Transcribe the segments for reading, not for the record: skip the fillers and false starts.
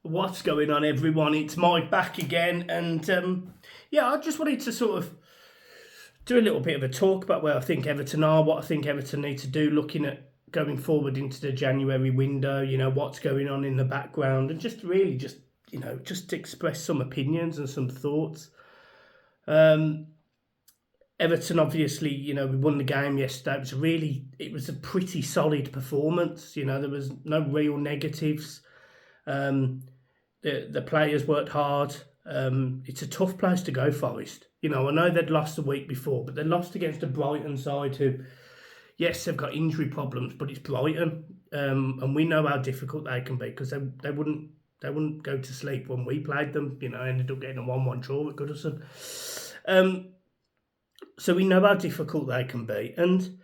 What's going on, everyone? It's Mike back again, and I just wanted to sort of do a little bit of a talk about where I think Everton are, what I think Everton need to do, looking at going forward into the January window. What's going on in the background, and just express some opinions and some thoughts. Everton, obviously, we won the game yesterday. It was a pretty solid performance. There was no real negatives. The players worked hard. It's a tough place to go, Forest. I know they'd lost the week before, but they lost against a Brighton side who, yes, they've got injury problems, but it's Brighton, and we know how difficult they can be because they wouldn't go to sleep when we played them. Ended up getting a 1-1 draw at Goodison. So we know how difficult they can be, and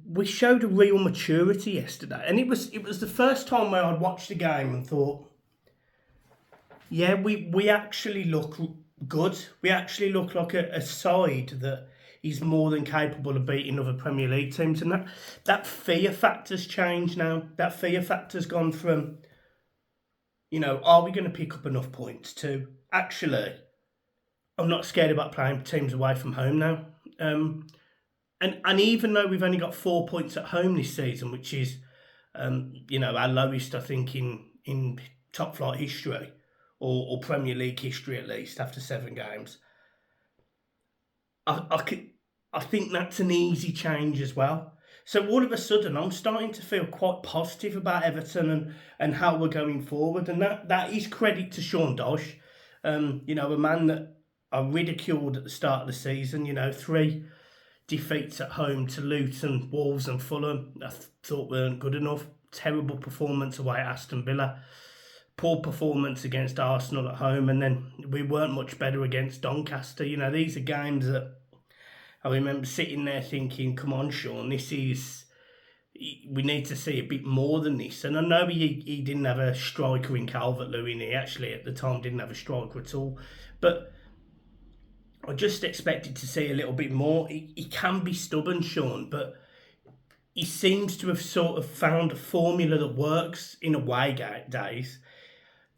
we showed a real maturity yesterday, and it was the first time where I'd watched the game and thought, yeah, we actually look good. We actually look like a side that is more than capable of beating other Premier League teams, and that fear factor's changed now. That fear factor's gone from, are we going to pick up enough points to actually, I'm not scared about playing teams away from home now. And even though we've only got 4 points at home this season, which is, our lowest, I think, in top flight history, or Premier League history at least, after 7 games, I think that's an easy change as well. So all of a sudden, I'm starting to feel quite positive about Everton and how we're going forward, and that is credit to Sean Dyche, a man that I ridiculed at the start of the season. 3 defeats at home to Luton, Wolves and Fulham I thought weren't good enough. Terrible performance away at Aston Villa. Poor performance against Arsenal at home, and then we weren't much better against Doncaster. These are games that I remember sitting there thinking, come on, Sean, we need to see a bit more than this. And I know he didn't have a striker in Calvert-Lewin. He actually at the time didn't have a striker at all. But I just expected to see a little bit more. He can be stubborn, Sean, but he seems to have sort of found a formula that works in away days,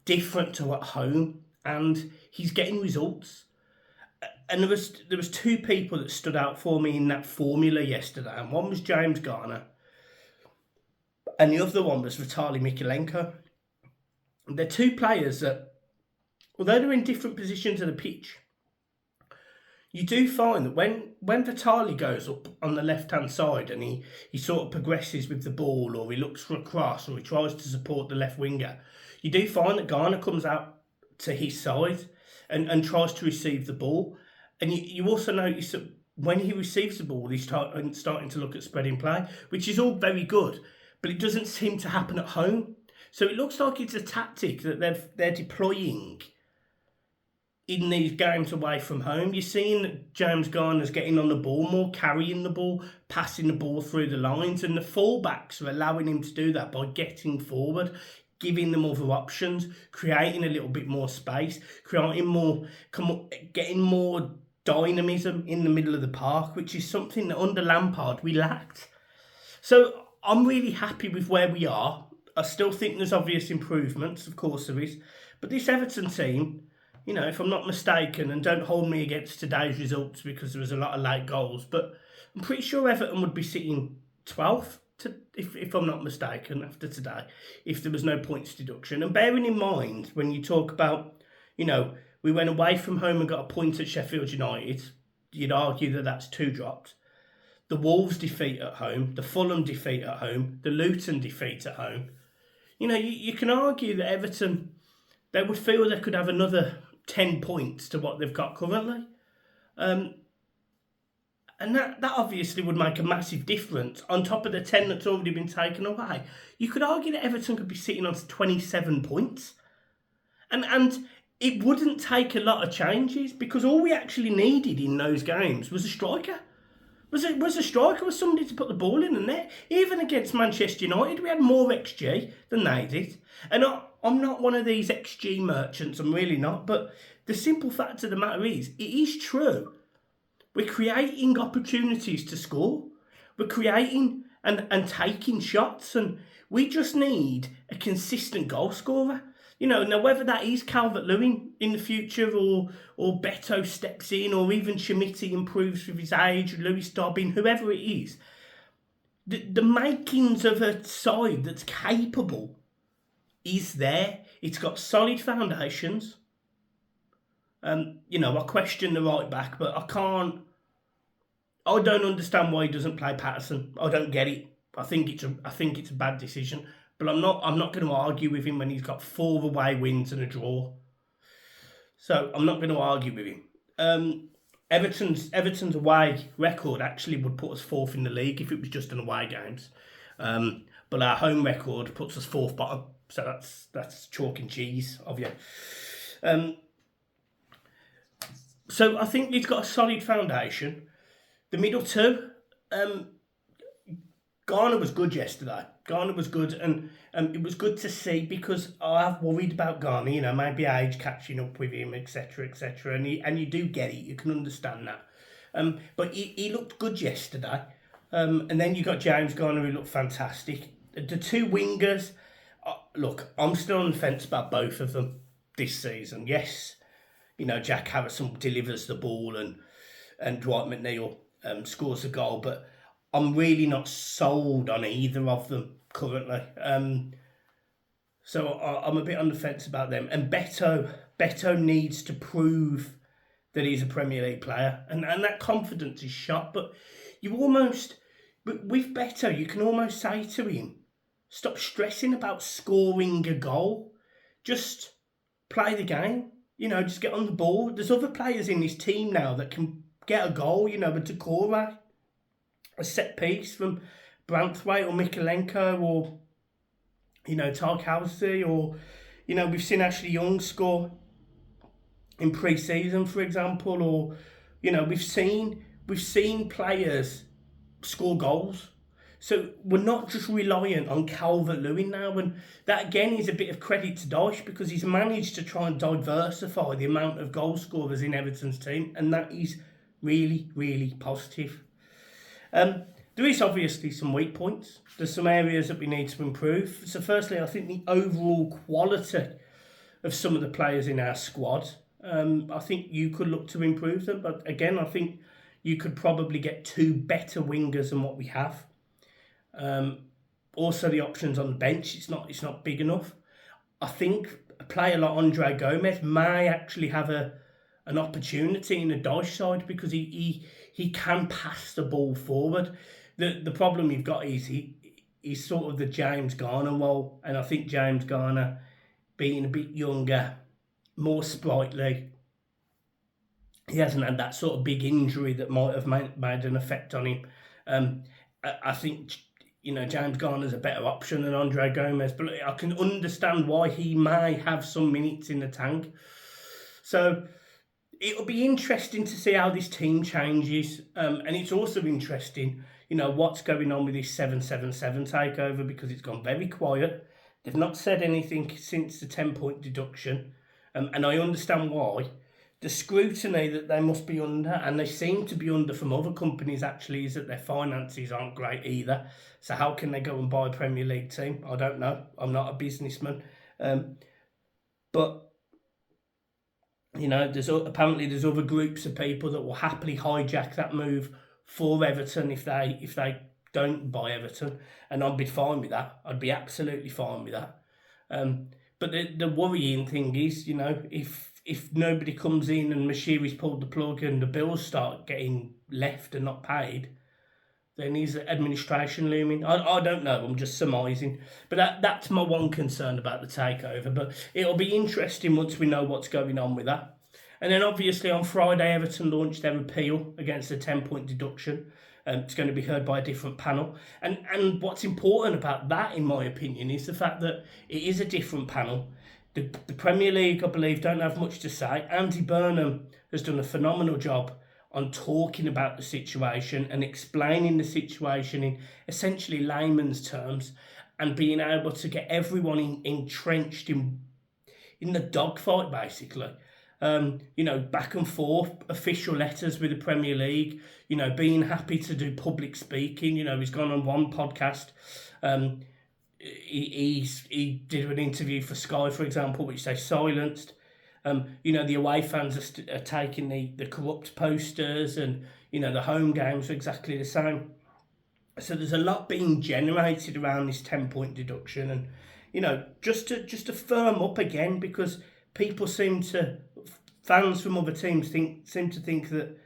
different to at home, and he's getting results. And there was 2 people that stood out for me in that formula yesterday, and one was James Garner, and the other one was Vitaly Mykolenko. They're 2 players that, although they're in different positions of the pitch, you do find that when Vitaly goes up on the left-hand side and he sort of progresses with the ball, or he looks for a cross, or he tries to support the left winger, you do find that Garner comes out to his side and tries to receive the ball. And you also notice that when he receives the ball, he's starting to look at spreading play, which is all very good, but it doesn't seem to happen at home. So it looks like it's a tactic that they're deploying in these games away from home. You're seeing that James Garner's getting on the ball more, carrying the ball, passing the ball through the lines, and the fullbacks are allowing him to do that by getting forward, giving them other options, creating a little bit more space, getting more dynamism in the middle of the park, which is something that under Lampard we lacked. So I'm really happy with where we are. I still think there's obvious improvements, of course there is, but this Everton team, if I'm not mistaken, and don't hold me against today's results because there was a lot of late goals, but I'm pretty sure Everton would be sitting 12th, if I'm not mistaken, after today, if there was no points deduction. And bearing in mind, when you talk about, we went away from home and got a point at Sheffield United, you'd argue that that's 2 drops. The Wolves defeat at home, the Fulham defeat at home, the Luton defeat at home. You can argue that Everton, they would feel they could have another 10 points to what they've got currently. And that obviously would make a massive difference on top of the 10 that's already been taken away. You could argue that Everton could be sitting on 27 points. And it wouldn't take a lot of changes, because all we actually needed in those games was a striker. Was a striker, was somebody to put the ball in the net. Even against Manchester United, we had more XG than they did. And I'm not one of these XG merchants, I'm really not, but the simple fact of the matter is, it is true. We're creating opportunities to score. We're creating and taking shots, and We just need a consistent goal scorer. Now whether that is Calvert-Lewin in the future or Beto steps in or even Chimiti improves with his age, Lewis Dobbin, whoever it is, the makings of a side that's capable is there. It's got solid foundations. I question the right back, but I don't understand why he doesn't play Patterson. I don't get it. I think it's a bad decision. But I'm not going to argue with him when he's got 4 away wins and a draw. So I'm not going to argue with him. Everton's away record actually would put us 4th in the league if it was just an away games. But our home record puts us 4th bottom. So that's chalk and cheese of you. So I think he's got a solid foundation. The middle two, Garner was good yesterday. Garner was good, and it was good to see because I've worried about Garner. Maybe age catching up with him, etc., etc. And you do get it. You can understand that. But he looked good yesterday. And then you got James Garner, who looked fantastic. The 2 wingers, look, I'm still on the fence about both of them this season. Yes, Jack Harrison delivers the ball and Dwight McNeil scores a goal, but I'm really not sold on either of them currently. So I'm a bit on the fence about them. And Beto needs to prove that he's a Premier League player. And that confidence is shot. But with Beto, you can almost say to him, stop stressing about scoring a goal. Just play the game. Just get on the ball. There's other players in this team now that can get a goal, but Decore, a set piece from Branthwaite or Mikalenko or, Tarkowski or, we've seen Ashley Young score in pre-season, for example, or, we've seen players score goals. So we're not just reliant on Calvert-Lewin now, and that again is a bit of credit to Dyche because he's managed to try and diversify the amount of goal scorers in Everton's team, and that is really, really positive. There is obviously some weak points. There's some areas that we need to improve. So firstly, I think the overall quality of some of the players in our squad, I think you could look to improve them. But again, I think you could probably get 2 better wingers than what we have. Also, the options on the bench, it's not big enough. I think a player like Andre Gomez may actually have an opportunity in the Dyche side because he can pass the ball forward. The problem you've got is he's sort of the James Garner role, and I think James Garner, being a bit younger, more sprightly, he hasn't had that sort of big injury that might have made an effect on him. I think James Garner's a better option than Andre Gomez, but I can understand why he may have some minutes in the tank. So it'll be interesting to see how this team changes, and it's also interesting, what's going on with this 777 takeover because it's gone very quiet. They've not said anything since the 10-point deduction, and I understand why. The scrutiny that they must be under, and they seem to be under from other companies actually, is that their finances aren't great either. So how can they go and buy a Premier League team? I don't know. I'm not a businessman. But there's other groups of people that will happily hijack that move for Everton if they don't buy Everton, and I'd be fine with that. I'd be absolutely fine with that. But the worrying thing is, if nobody comes in and Mashiri's pulled the plug and the bills start getting left and not paid, then is administration looming? I don't know. I'm just surmising. But that's my one concern about the takeover. But it'll be interesting once we know what's going on with that. And then obviously on Friday, Everton launched their appeal against the 10-point deduction. It's going to be heard by a different panel. And what's important about that, in my opinion, is the fact that it is a different panel. The Premier League, I believe, don't have much to say. Andy Burnham has done a phenomenal job on talking about the situation and explaining the situation in essentially layman's terms and being able to get everyone entrenched in the dogfight, basically. Back and forth, official letters with the Premier League, being happy to do public speaking. He's gone on one podcast he did an interview for Sky, for example, which they silenced. The away fans are taking the corrupt posters, and the home games are exactly the same. So there's a lot being generated around this 10-point deduction, and just to firm up again, because fans from other teams seem to think that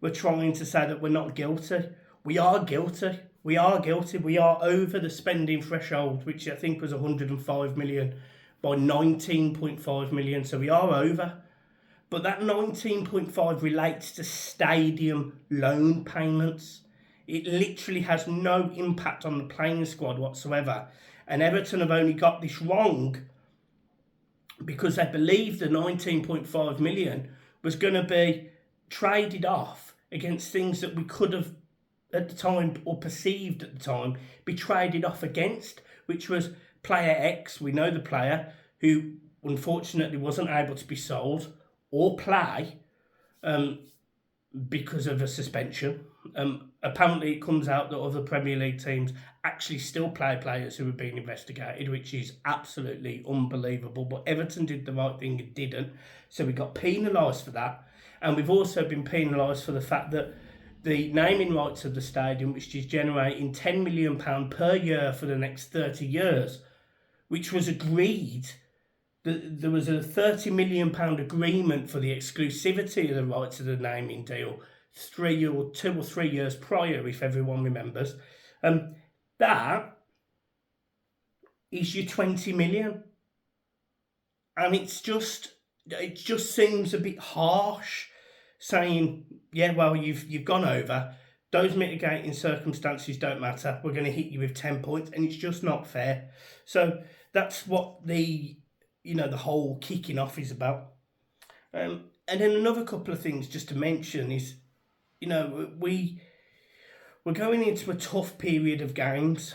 we're trying to say that we're not guilty. We are guilty. We are guilty. We are over the spending threshold, which I think was 105 million, by 19.5 million. So we are over. But that 19.5 relates to stadium loan payments. It literally has no impact on the playing squad whatsoever. And Everton have only got this wrong because they believed the 19.5 million was going to be traded off against things that we could have at the time, or perceived at the time, be traded off against, which was player X. We know the player who unfortunately wasn't able to be sold or play because of a suspension. Apparently it comes out that other Premier League teams actually still play players who have been investigated, which is absolutely unbelievable. But Everton did the right thing and didn't, so we got penalised for that. And we've also been penalised for the fact that the naming rights of the stadium, which is generating £10 million per year for the next 30 years, which was agreed. There was a £30 million agreement for the exclusivity of the rights of the naming deal 2 or 3 years prior, if everyone remembers. That is your 20 million. And it just seems a bit harsh saying, yeah, well, you've gone over. Those mitigating circumstances don't matter. We're going to hit you with 10 points, and it's just not fair. So that's what the whole kicking off is about. And then another couple of things just to mention is, we're going into a tough period of games.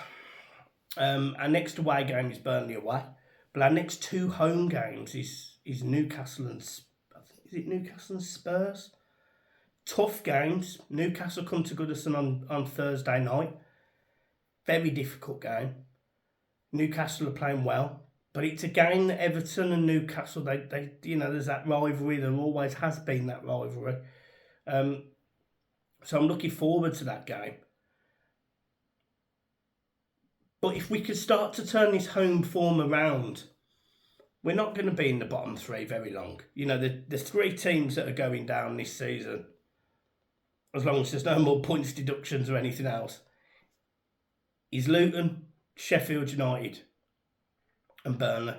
Our next away game is Burnley away, but our next 2 home games is Newcastle and Newcastle and Spurs. Tough games. Newcastle come to Goodison on Thursday night. Very difficult game. Newcastle are playing well, but it's a game that Everton and Newcastle, they there's that rivalry. There always has been that rivalry. So I'm looking forward to that game. But if we could start to turn this home form around, we're not going to be in the bottom 3 very long. The 3 teams that are going down this season, as long as there's no more points deductions or anything else, is Luton, Sheffield United and Burnley.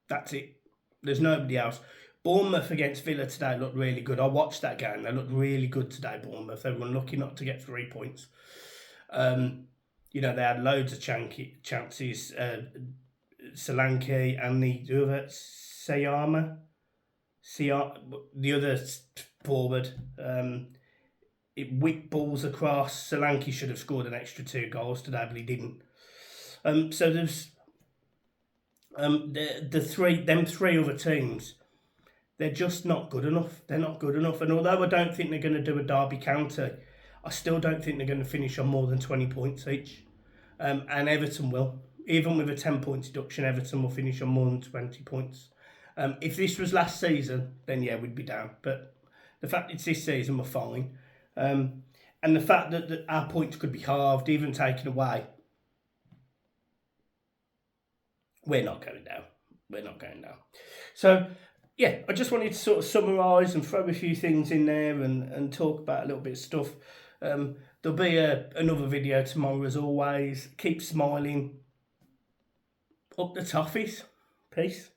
That's it. There's nobody else. Bournemouth against Villa today looked really good. I watched that game. They looked really good today, Bournemouth. They were unlucky not to get 3 points. They had loads of chances. Solanke and the other the other forward, it whipped balls across. Solanke should have scored an extra 2 goals today, but he didn't. So there's them 3 other teams. They're just not good enough. They're not good enough. And although I don't think they're going to do a Derby County, I still don't think they're going to finish on more than 20 points each. And Everton will. Even with a 10-point deduction, Everton will finish on more than 20 points. If this was last season, then yeah, we'd be down. But the fact it's this season, we're fine. And the fact that our points could be halved, even taken away, we're not going down. We're not going down. So, yeah, I just wanted to sort of summarise and throw a few things in there and talk about a little bit of stuff. There'll be another video tomorrow as always. Keep smiling. Up the toffees. Peace.